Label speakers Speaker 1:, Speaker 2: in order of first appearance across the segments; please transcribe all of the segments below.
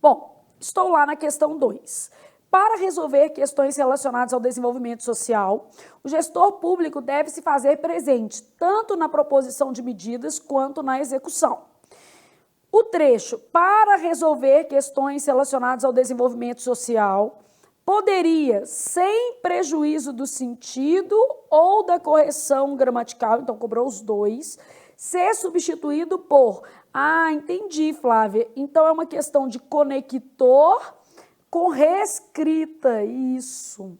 Speaker 1: Bom, estou lá na questão 2. Para resolver questões relacionadas ao desenvolvimento social, o gestor público deve se fazer presente, tanto na proposição de medidas quanto na execução. O trecho, para resolver questões relacionadas ao desenvolvimento social, poderia, sem prejuízo do sentido ou da correção gramatical, então cobrou os dois, ser substituído por, entendi, Flávia, então é uma questão de conector com reescrita, isso.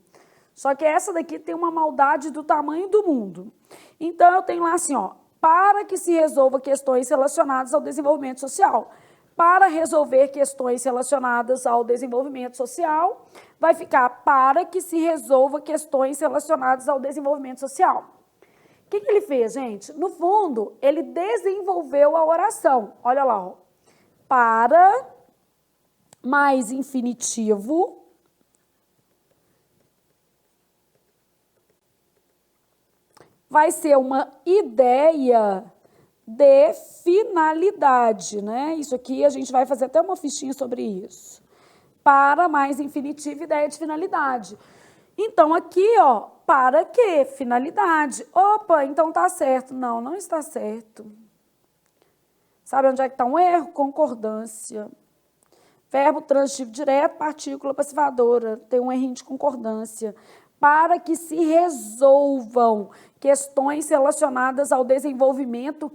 Speaker 1: Só que essa daqui tem uma maldade do tamanho do mundo. Então, eu tenho lá assim, ó, para que se resolva questões relacionadas ao desenvolvimento social. Para resolver questões relacionadas ao desenvolvimento social, vai ficar para que se resolva questões relacionadas ao desenvolvimento social. O que ele fez, gente? No fundo, ele desenvolveu a oração. Olha lá, ó. Para mais infinitivo vai ser uma ideia de finalidade, né? Isso aqui a gente vai fazer até uma fichinha sobre isso. Para mais infinitivo, ideia de finalidade. Então, aqui, ó, para quê? Finalidade. Opa, então tá certo. Não, não está certo. Sabe onde é que está um erro? Concordância. Verbo transitivo direto, partícula passivadora. Tem um errinho de concordância. Para que se resolvam questões relacionadas ao desenvolvimento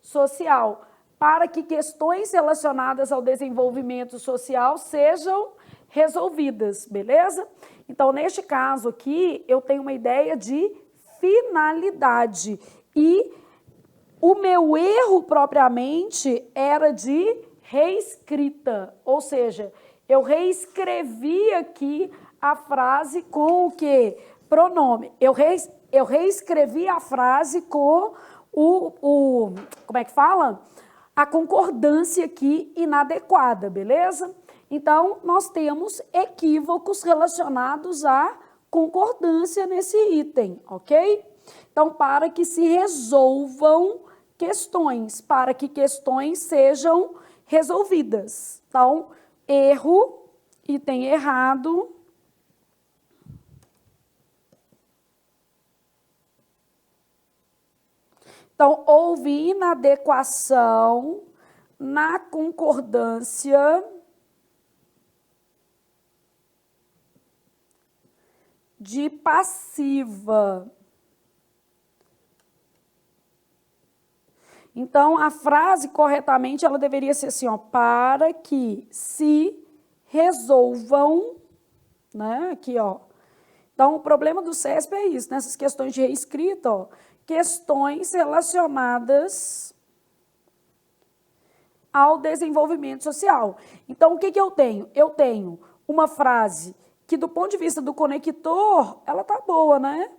Speaker 1: social. Para que questões relacionadas ao desenvolvimento social sejam resolvidas, beleza? Então, neste caso aqui, eu tenho uma ideia de finalidade. E o meu erro, propriamente, era de reescrita. Ou seja, eu reescrevi aqui a frase com o quê? Pronome. Eu reescrevi a frase com como é que fala? A concordância aqui inadequada, beleza? Então, nós temos equívocos relacionados à concordância nesse item, ok? Então, para que se resolvam questões, para que questões sejam resolvidas. Então, erro, item errado. Então, houve inadequação na concordância de passiva. Então, a frase corretamente, ela deveria ser assim, ó, para que se resolvam, né, aqui, ó. Então, o problema do CESP é isso, nessas questões de reescrita, ó, questões relacionadas ao desenvolvimento social. Então, o que eu tenho? Eu tenho uma frase que, do ponto de vista do conector, ela tá boa, né?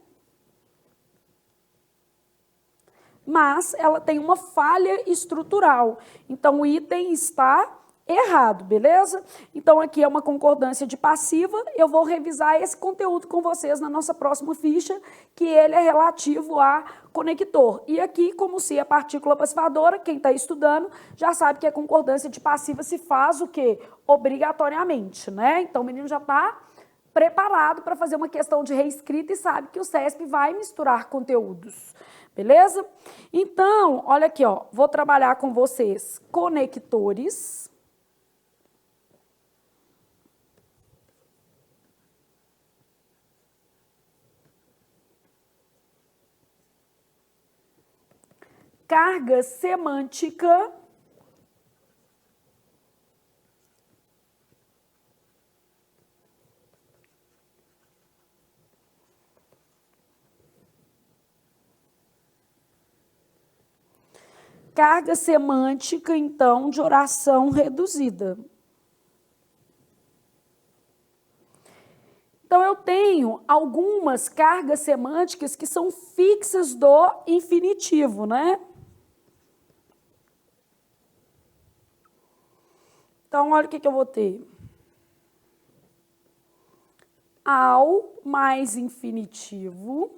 Speaker 1: Mas ela tem uma falha estrutural. Então, o item está errado, beleza? Então, aqui é uma concordância de passiva. Eu vou revisar esse conteúdo com vocês na nossa próxima ficha, que ele é relativo a conector. E aqui, como se a partícula passivadora, quem está estudando, já sabe que a concordância de passiva se faz o quê? Obrigatoriamente, né? Então, o menino já está preparado para fazer uma questão de reescrita e sabe que o CESP vai misturar conteúdos. Beleza? Então, olha aqui, ó, vou trabalhar com vocês conectores. Carga semântica. Carga semântica, então, de oração reduzida. Então, eu tenho algumas cargas semânticas que são fixas do infinitivo, né? Então, olha o que eu vou ter. Ao mais infinitivo,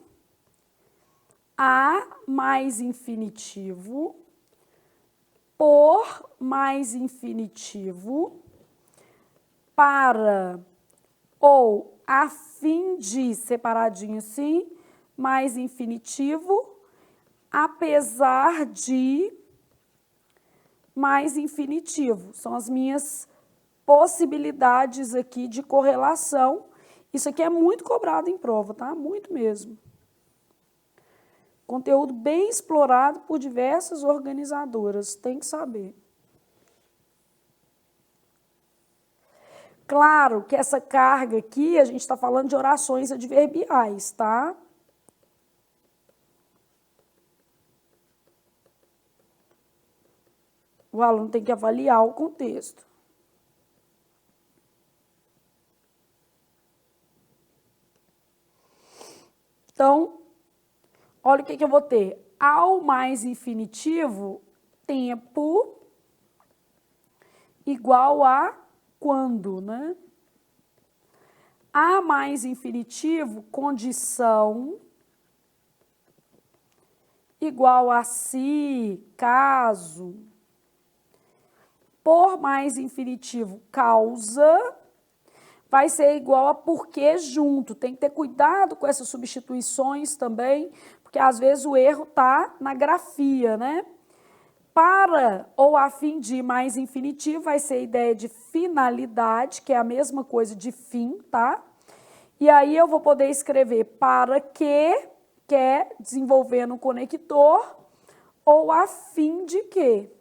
Speaker 1: a mais infinitivo, por mais infinitivo, para ou a fim de, separadinho assim, mais infinitivo, apesar de, mais infinitivo. São as minhas possibilidades aqui de correlação. Isso aqui é muito cobrado em prova, tá? Muito mesmo. Conteúdo bem explorado por diversas organizadoras, tem que saber. Claro que essa carga aqui, a gente está falando de orações adverbiais, tá? O aluno tem que avaliar o contexto. Então, olha o que eu vou ter. Ao mais infinitivo, tempo igual a quando, né? A mais infinitivo, condição igual a se, caso. Por mais infinitivo, causa, vai ser igual a porque junto. Tem que ter cuidado com essas substituições também, porque às vezes o erro está na grafia, né? Para ou a fim de mais infinitivo vai ser a ideia de finalidade, que é a mesma coisa de fim, tá? E aí eu vou poder escrever para que é desenvolvendo um conector, ou a fim de que.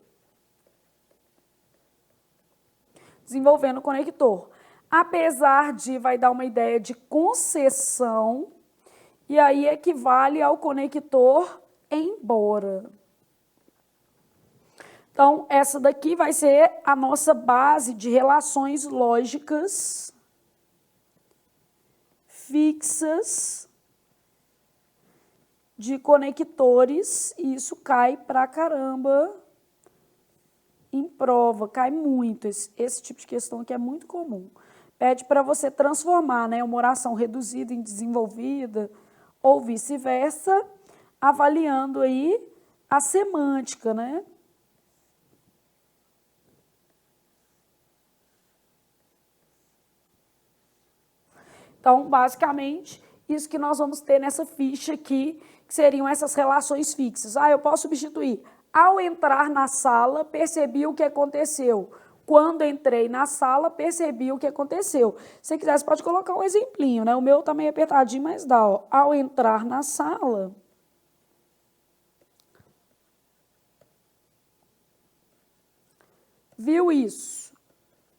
Speaker 1: Desenvolvendo o conector. Apesar de, vai dar uma ideia de concessão, e aí equivale ao conector embora. Então, essa daqui vai ser a nossa base de relações lógicas fixas de conectores, e isso cai pra caramba em prova, cai muito. Esse tipo de questão aqui é muito comum. Pede para você transformar, né, uma oração reduzida em desenvolvida, ou vice-versa, avaliando aí a semântica, né? Então, basicamente, isso que nós vamos ter nessa ficha aqui, que seriam essas relações fixas. Ah, eu posso substituir. Ao entrar na sala, percebi o que aconteceu. Quando entrei na sala, percebi o que aconteceu. Se você quiser, você pode colocar um exemplinho, né? O meu tá meio apertadinho, mas dá, ó. Ao entrar na sala, viu isso?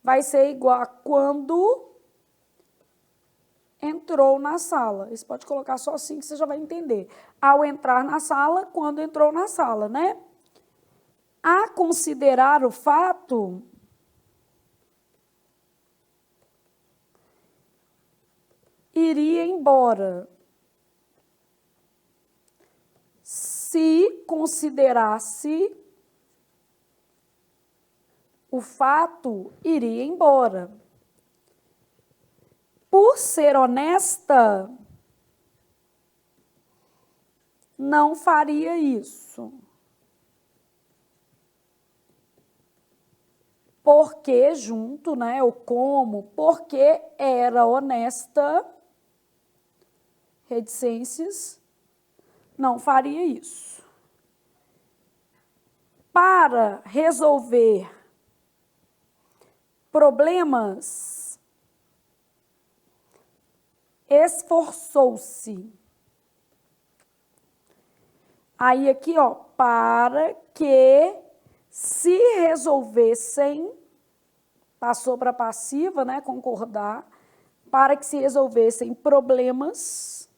Speaker 1: Vai ser igual a quando entrou na sala. Você pode colocar só assim que você já vai entender. Ao entrar na sala, quando entrou na sala, né? A considerar o fato, iria embora. Se considerasse o fato, iria embora. Por ser honesta, não faria isso. Porque junto, né, ou como, porque era honesta, reticências, não faria isso. Para resolver problemas, esforçou-se. Aí aqui, ó, para que se resolvessem, passou para passiva, né, concordar, para que se resolvessem problemas,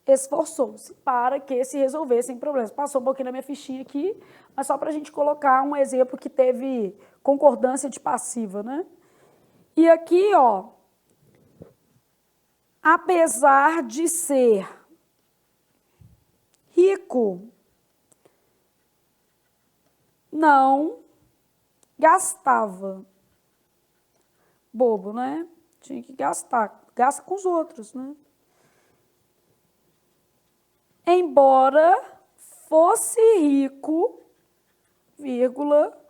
Speaker 1: esforçou-se, para que se resolvessem problemas. Passou um pouquinho na minha fichinha aqui, mas só para a gente colocar um exemplo que teve concordância de passiva, né? E aqui, ó, apesar de ser rico, não gastava. Bobo, né? Tinha que gastar. Gasta com os outros, né? Embora fosse rico, vírgula,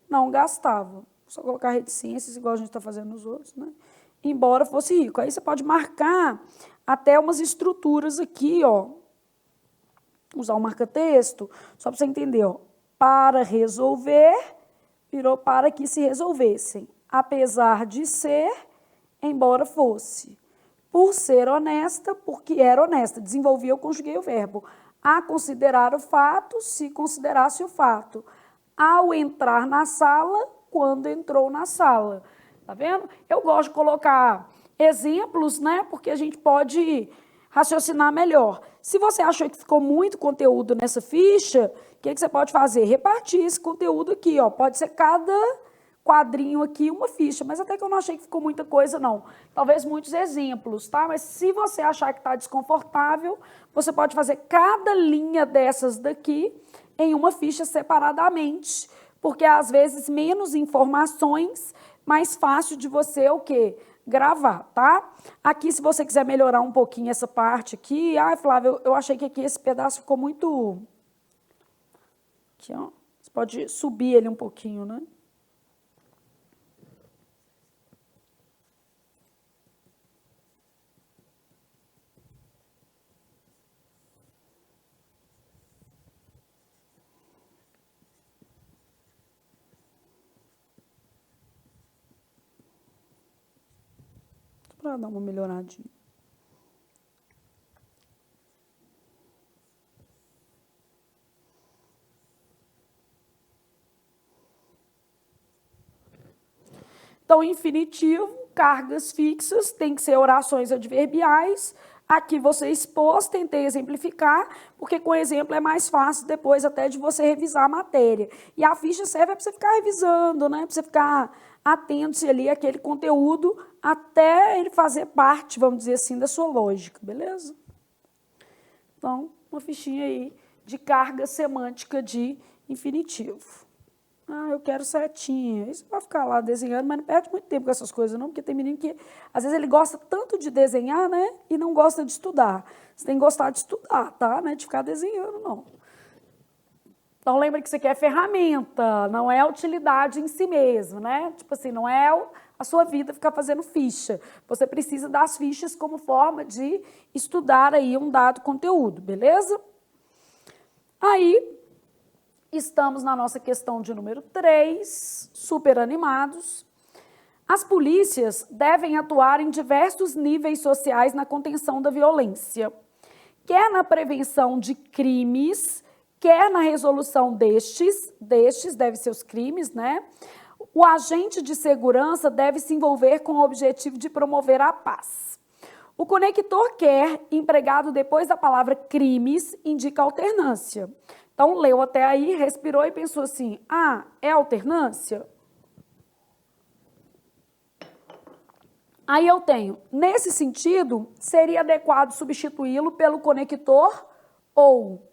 Speaker 1: não gastava. só colocar reticências, igual a gente está fazendo nos outros, né? Embora fosse rico. Aí você pode marcar até umas estruturas aqui, ó. Usar o marca-texto, só para você entender, ó. Para resolver, virou para que se resolvessem. Apesar de ser, embora fosse. Por ser honesta, porque era honesta. Desenvolvi, eu conjuguei o verbo. A considerar o fato, se considerasse o fato. Ao entrar na sala, quando entrou na sala. Tá vendo? Eu gosto de colocar exemplos, né? Porque a gente pode raciocinar melhor. Se você achou que ficou muito conteúdo nessa ficha, o que você pode fazer? Repartir esse conteúdo aqui, ó. Pode ser cada quadrinho aqui uma ficha, mas até que eu não achei que ficou muita coisa, não. Talvez muitos exemplos, tá? Mas se você achar que está desconfortável, você pode fazer cada linha dessas daqui em uma ficha separadamente, porque às vezes menos informações, mais fácil de você o quê? Gravar, tá? Aqui, se você quiser melhorar um pouquinho essa parte aqui, Flávia, eu achei que aqui esse pedaço ficou muito... Aqui, ó. Você pode subir ele um pouquinho, né? Para dar uma melhoradinha. Então, infinitivo, cargas fixas, tem que ser orações adverbiais. Aqui você expôs, tentei exemplificar, porque com exemplo é mais fácil depois até de você revisar a matéria. E a ficha serve para você ficar revisando, né? Para você ficar atento ali àquele conteúdo até ele fazer parte, vamos dizer assim, da sua lógica, beleza? Então, uma fichinha aí de carga semântica de infinitivo. Eu quero setinha. Isso vai ficar lá desenhando, mas não perde muito tempo com essas coisas, não, porque tem menino que, às vezes, ele gosta tanto de desenhar, né, e não gosta de estudar. Você tem que gostar de estudar, tá? Não é de ficar desenhando, não. Então, lembra que isso aqui é ferramenta, não é utilidade em si mesmo, né? Tipo assim, não é a sua vida ficar fazendo ficha. Você precisa das fichas como forma de estudar aí um dado conteúdo, beleza? Aí, estamos na nossa questão de número 3, super animados. As polícias devem atuar em diversos níveis sociais na contenção da violência, quer na prevenção de crimes, quer na resolução destes devem ser os crimes, né? O agente de segurança deve se envolver com o objetivo de promover a paz. O conector quer, empregado depois da palavra crimes, indica alternância. Então, leu até aí, respirou e pensou assim, é alternância? Aí eu tenho, nesse sentido, seria adequado substituí-lo pelo conector ou.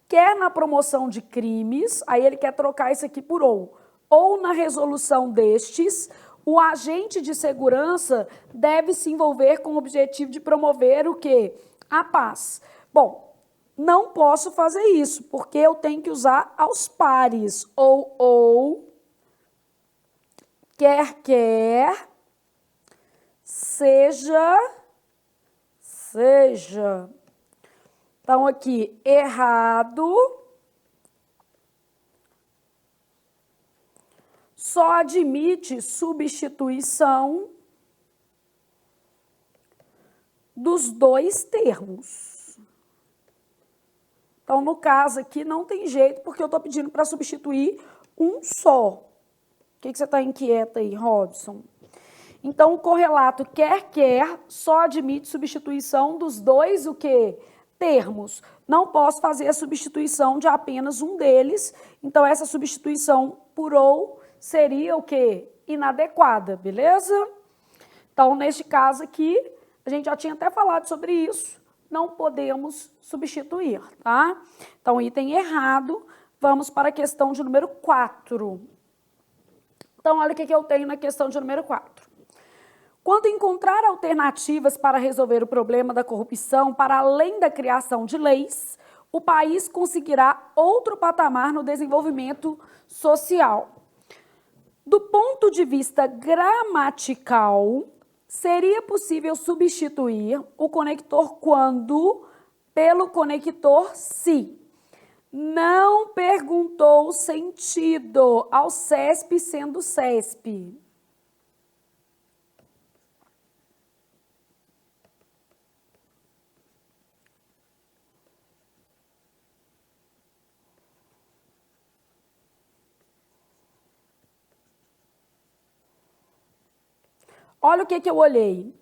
Speaker 1: Quer na promoção de crimes, aí ele quer trocar isso aqui por ou na resolução destes, o agente de segurança deve se envolver com o objetivo de promover o quê? A paz. Bom, não posso fazer isso, porque eu tenho que usar aos pares, ou, quer, seja. Então, aqui, errado, só admite substituição dos dois termos. Então, no caso aqui, não tem jeito, porque eu estou pedindo para substituir um só. O que você está inquieta aí, Robson? Então, o correlato quer, só admite substituição dos dois, o quê? Termos. Não posso fazer a substituição de apenas um deles, então essa substituição por ou seria o quê? Inadequada, beleza? Então, neste caso aqui, a gente já tinha até falado sobre isso, não podemos substituir, tá? Então, item errado, vamos para a questão de número 4. Então, olha o que eu tenho na questão de número 4. Quando encontrar alternativas para resolver o problema da corrupção para além da criação de leis, o país conseguirá outro patamar no desenvolvimento social. Do ponto de vista gramatical, seria possível substituir o conector quando pelo conector se. Não perguntou o sentido ao CESP sendo CESP. Olha o que eu olhei.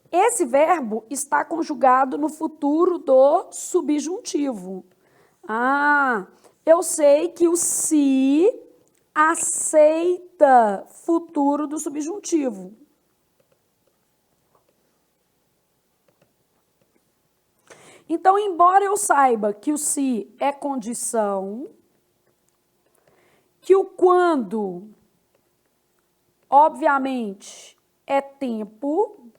Speaker 1: Esse verbo está conjugado no futuro do subjuntivo. Ah, eu sei que o se aceita futuro do subjuntivo. Então, embora eu saiba que o se é condição, que o quando, obviamente, é tempo,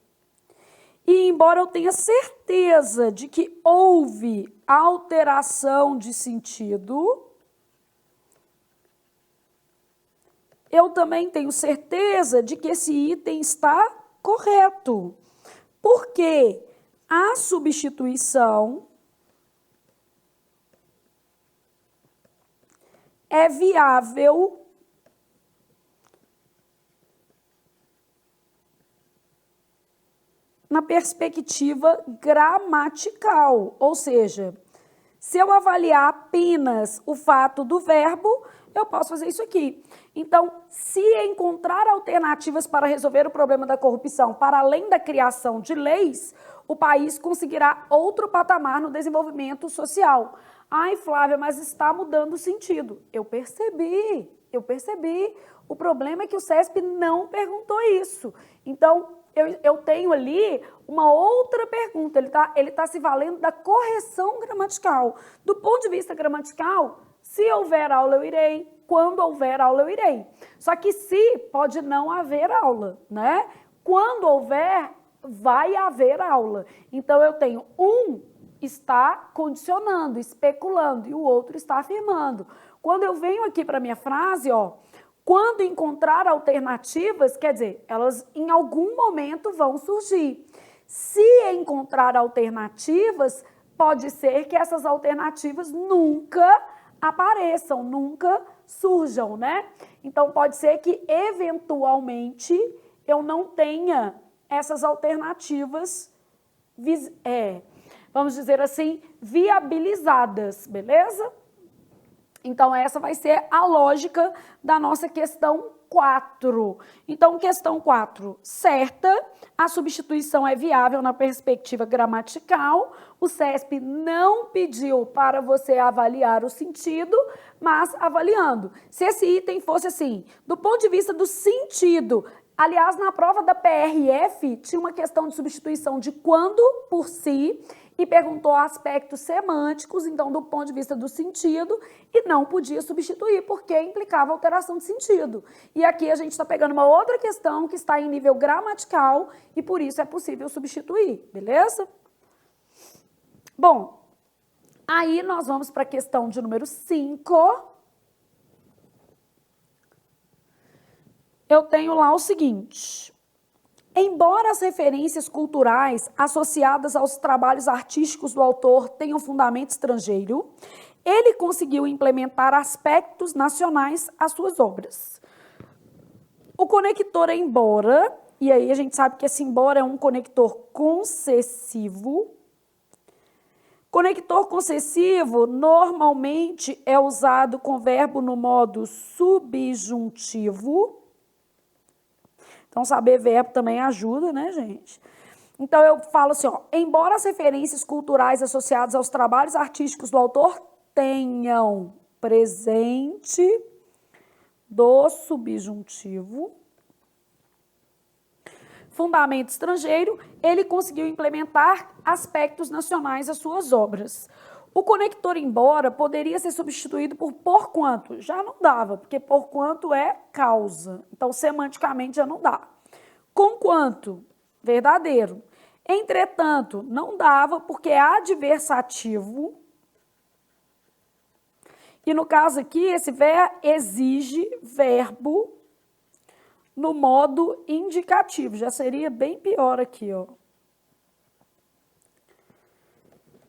Speaker 1: e embora eu tenha certeza de que houve alteração de sentido, eu também tenho certeza de que esse item está correto. Porque a substituição é viável na perspectiva gramatical, ou seja, se eu avaliar apenas o fato do verbo, eu posso fazer isso aqui. Então, se encontrar alternativas para resolver o problema da corrupção para além da criação de leis, o país conseguirá outro patamar no desenvolvimento social. Ai, Flávia, mas está mudando o sentido. Eu percebi. O problema é que o CESP não perguntou isso. Então, eu tenho ali uma outra pergunta, ele tá se valendo da correção gramatical. Do ponto de vista gramatical, se houver aula eu irei, quando houver aula eu irei. Só que se pode não haver aula, né? Quando houver, vai haver aula. Então eu tenho um está condicionando, especulando, e o outro está afirmando. Quando eu venho aqui para a minha frase, ó, quando encontrar alternativas, quer dizer, elas em algum momento vão surgir. Se encontrar alternativas, pode ser que essas alternativas nunca apareçam, nunca surjam, né? Então, pode ser que, eventualmente, eu não tenha essas alternativas, vamos dizer assim, viabilizadas, beleza? Então, essa vai ser a lógica da nossa questão 4. Então, questão 4, certa, a substituição é viável na perspectiva gramatical, o CESP não pediu para você avaliar o sentido, mas avaliando. Se esse item fosse assim, do ponto de vista do sentido, aliás, na prova da PRF, tinha uma questão de substituição de quando por si, e perguntou aspectos semânticos, então, do ponto de vista do sentido, e não podia substituir, porque implicava alteração de sentido. E aqui a gente está pegando uma outra questão que está em nível gramatical, e por isso é possível substituir, beleza? Bom, aí nós vamos para a questão de número 5. Eu tenho lá o seguinte: embora as referências culturais associadas aos trabalhos artísticos do autor tenham fundamento estrangeiro, ele conseguiu implementar aspectos nacionais às suas obras. O conector embora, e aí a gente sabe que esse embora é um conector concessivo. Conector concessivo normalmente é usado com verbo no modo subjuntivo. Então, saber verbo também ajuda, né, gente? Então, eu falo assim, ó, embora as referências culturais associadas aos trabalhos artísticos do autor tenham presente do subjuntivo, fundamento estrangeiro, ele conseguiu implementar aspectos nacionais às suas obras. O conector embora poderia ser substituído por porquanto. Já não dava, porque porquanto é causa. Então, semanticamente, já não dá. Conquanto, verdadeiro. Entretanto, não dava, porque é adversativo. E no caso aqui, esse exige verbo no modo indicativo. Já seria bem pior aqui, ó.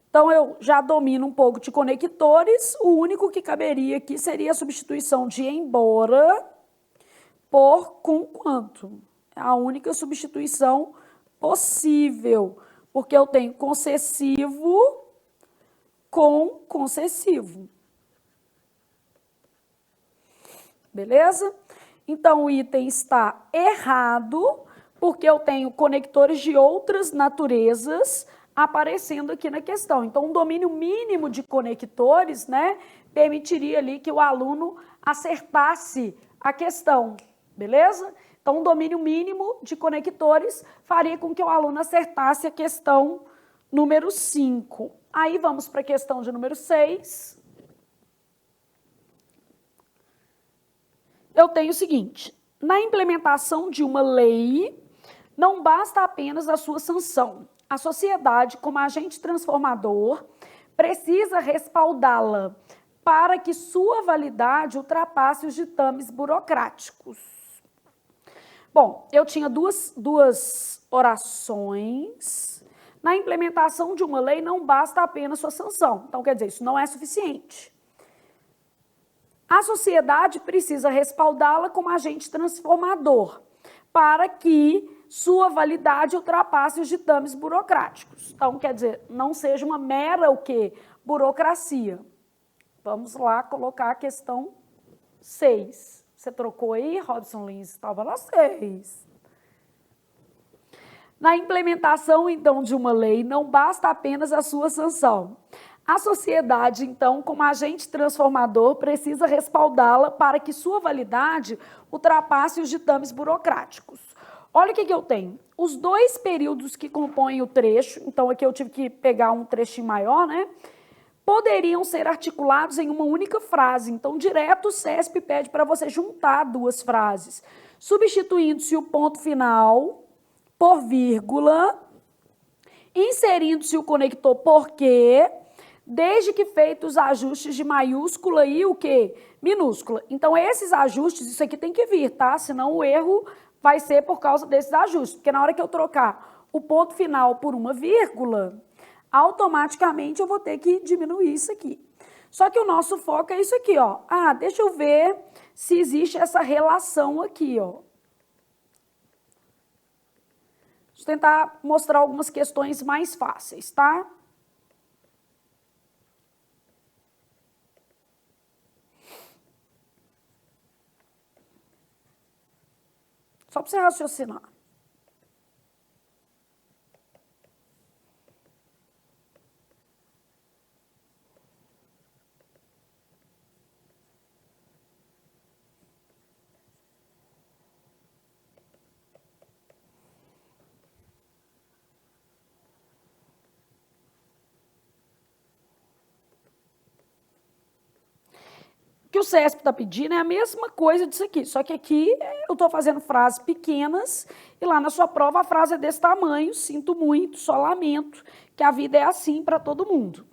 Speaker 1: Então, eu já domino um pouco de conectores. O único que caberia aqui seria a substituição de embora por conquanto. É a única substituição possível, porque eu tenho concessivo com concessivo. Beleza? Então, o item está errado, porque eu tenho conectores de outras naturezas aparecendo aqui na questão. Então, um domínio mínimo de conectores, né, permitiria ali que o aluno acertasse a questão, beleza? Então, um domínio mínimo de conectores faria com que o aluno acertasse a questão número 5. Aí, vamos para a questão de número 6. Eu tenho o seguinte: na implementação de uma lei, não basta apenas a sua sanção. A sociedade, como agente transformador, precisa respaldá-la para que sua validade ultrapasse os ditames burocráticos. Bom, eu tinha duas orações. Na implementação de uma lei, não basta apenas sua sanção. Então, quer dizer, isso não é suficiente. A sociedade precisa respaldá-la como agente transformador, para que sua validade ultrapasse os ditames burocráticos. Então, quer dizer, não seja uma mera o quê? Burocracia. Vamos lá colocar a questão 6. Você trocou aí, Robson Lins? Estava lá 6. Na implementação, então, de uma lei, não basta apenas a sua sanção. A sociedade, então, como agente transformador, precisa respaldá-la para que sua validade ultrapasse os ditames burocráticos. Olha o que eu tenho. Os dois períodos que compõem o trecho, então aqui eu tive que pegar um trechinho maior, né? Poderiam ser articulados em uma única frase. Então, direto o CESP pede para você juntar duas frases, substituindo-se o ponto final por vírgula, inserindo-se o conector porque, desde que feitos os ajustes de maiúscula e o quê? Minúscula. Então, esses ajustes, isso aqui tem que vir, tá? Senão o erro vai ser por causa desses ajustes. Porque na hora que eu trocar o ponto final por uma vírgula, automaticamente eu vou ter que diminuir isso aqui. Só que o nosso foco é isso aqui, ó. Ah, deixa eu ver se existe essa relação aqui, ó. Deixa eu tentar mostrar algumas questões mais fáceis, tá? Só para você raciocinar. O que o CESP está pedindo é a mesma coisa disso aqui, só que aqui eu estou fazendo frases pequenas e lá na sua prova a frase é desse tamanho, sinto muito, só lamento, que a vida é assim para todo mundo.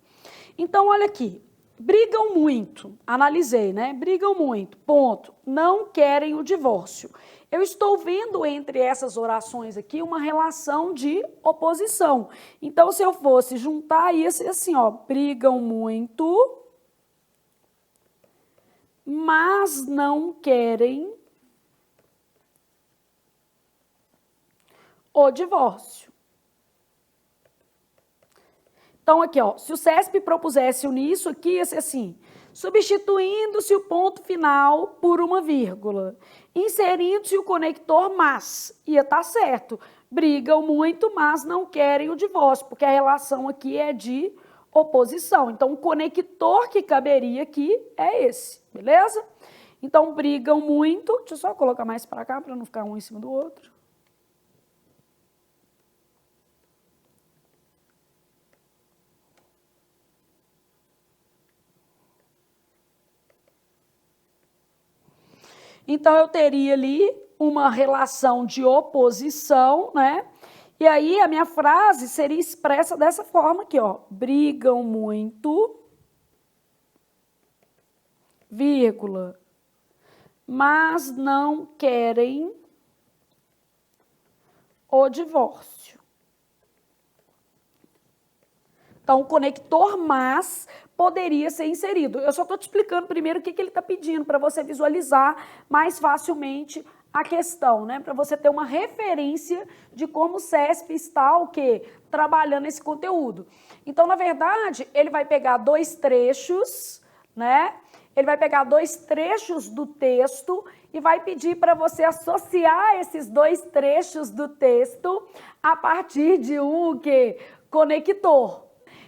Speaker 1: Então, olha aqui, brigam muito, analisei, né? Brigam muito, ponto, não querem o divórcio. Eu estou vendo entre essas orações aqui uma relação de oposição. Então, se eu fosse juntar, ia ser assim, ó, brigam muito, mas não querem o divórcio. Então, aqui, ó, se o CESP propusesse unir isso aqui, ia ser assim, substituindo-se o ponto final por uma vírgula, inserindo-se o conector mas, ia estar certo. Brigam muito, mas não querem o divórcio, porque a relação aqui é de oposição. Então, o conector que caberia aqui é esse, beleza? Então, brigam muito. Deixa eu só colocar mais para cá, para não ficar um em cima do outro. Então, eu teria ali uma relação de oposição, né? E aí, a minha frase seria expressa dessa forma aqui, ó. Brigam muito, vírgula, mas não querem o divórcio. Então, o conector mas poderia ser inserido. Eu só estou te explicando primeiro o que ele está pedindo, para você visualizar mais facilmente a questão, né? Para você ter uma referência de como o CESP está o quê? Trabalhando esse conteúdo. Então, na verdade, ele vai pegar dois trechos, né? Ele vai pegar dois trechos do texto e vai pedir para você associar esses dois trechos do texto a partir de um o quê? Conector.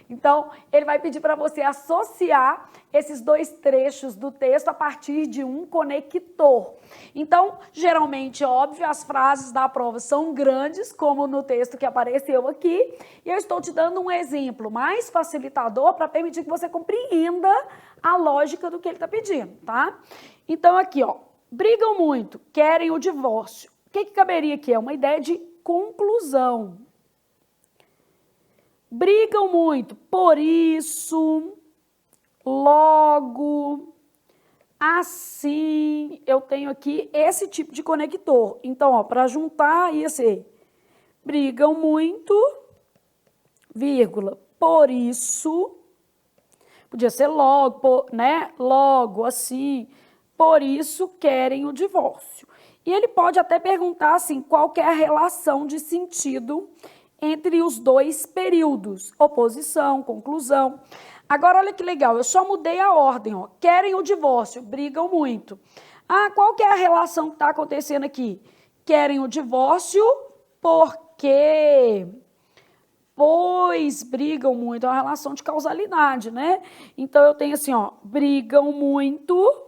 Speaker 1: Então, ele vai pedir para você associar esses dois trechos do texto a partir de um conector. Então, geralmente, óbvio, as frases da prova são grandes, como no texto que apareceu aqui, e eu estou te dando um exemplo mais facilitador para permitir que você compreenda a lógica do que ele está pedindo, tá? Então, aqui, ó, brigam muito, querem o divórcio. O que caberia aqui? É uma ideia de conclusão. Brigam muito, por isso, logo, assim, eu tenho aqui esse tipo de conector. Então, ó, para juntar ia ser, brigam muito, vírgula, por isso, podia ser logo, né? Logo, assim, por isso querem o divórcio. E ele pode até perguntar, assim, qual que é a relação de sentido entre os dois períodos, oposição, conclusão. Agora, olha que legal, eu só mudei a ordem, ó. Querem o divórcio, brigam muito. Ah, qual que é a relação que está acontecendo aqui? Querem o divórcio porque... Pois brigam muito, é uma relação de causalidade, né? Então, eu tenho assim, ó, brigam muito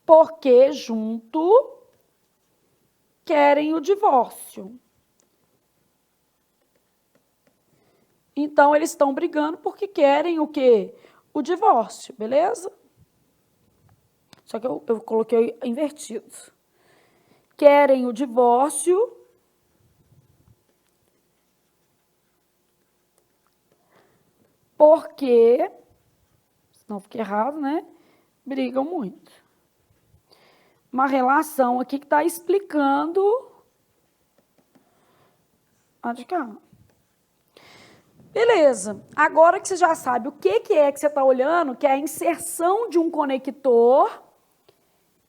Speaker 1: porque junto querem o divórcio. Então, eles estão brigando porque querem o quê? O divórcio, beleza? Só que eu coloquei invertido. Querem o divórcio porque, senão fica errado, né? Brigam muito. Uma relação aqui que está explicando a de cá. Beleza, agora que você já sabe o que é que você está olhando, que é a inserção de um conector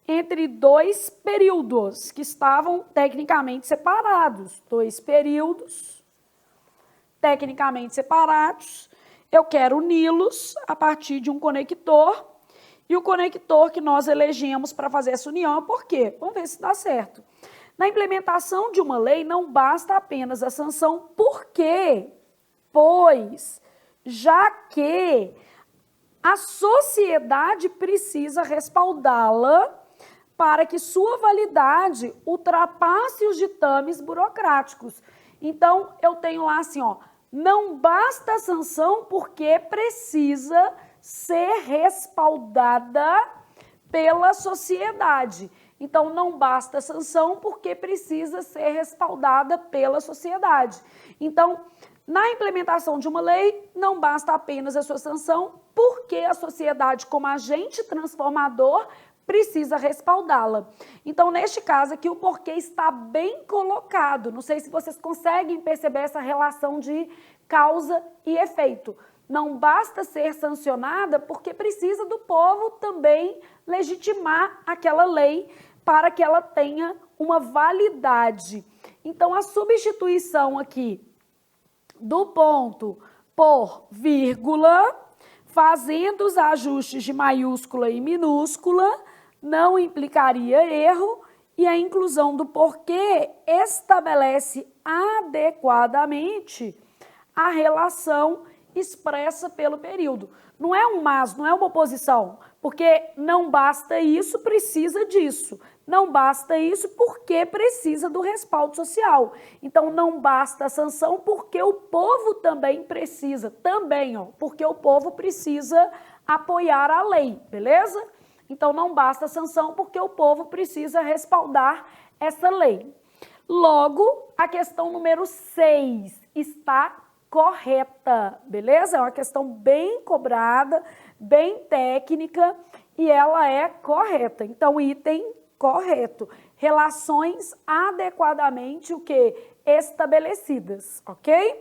Speaker 1: entre dois períodos que estavam tecnicamente separados. Dois períodos tecnicamente separados. Eu quero uni-los a partir de um conector. E o conector que nós elegemos para fazer essa união, por quê? Vamos ver se dá certo. Na implementação de uma lei, não basta apenas a sanção, por quê? Pois, já que a sociedade precisa respaldá-la para que sua validade ultrapasse os ditames burocráticos. Então, eu tenho lá assim, ó, não basta a sanção porque precisa ser respaldada pela sociedade. Então, não basta a sanção porque precisa ser respaldada pela sociedade. Então, na implementação de uma lei, não basta apenas a sua sanção, porque a sociedade, como agente transformador, precisa respaldá-la. Então, neste caso aqui, o porquê está bem colocado. Não sei se vocês conseguem perceber essa relação de causa e efeito. Não basta ser sancionada porque precisa do povo também legitimar aquela lei para que ela tenha uma validade. Então, a substituição aqui do ponto por vírgula, fazendo os ajustes de maiúscula e minúscula, não implicaria erro, e a inclusão do porquê estabelece adequadamente a relação expressa pelo período. Não é um mas, não é uma oposição, porque não basta isso, precisa disso. Não basta isso porque precisa do respaldo social. Então, não basta a sanção porque o povo também precisa, porque o povo precisa apoiar a lei, beleza? Então, não basta a sanção porque o povo precisa respaldar essa lei. Logo, a questão número 6 está correta, beleza? É uma questão bem cobrada, bem técnica e ela é correta. Então, item Correto. Relações adequadamente o quê? Estabelecidas, ok?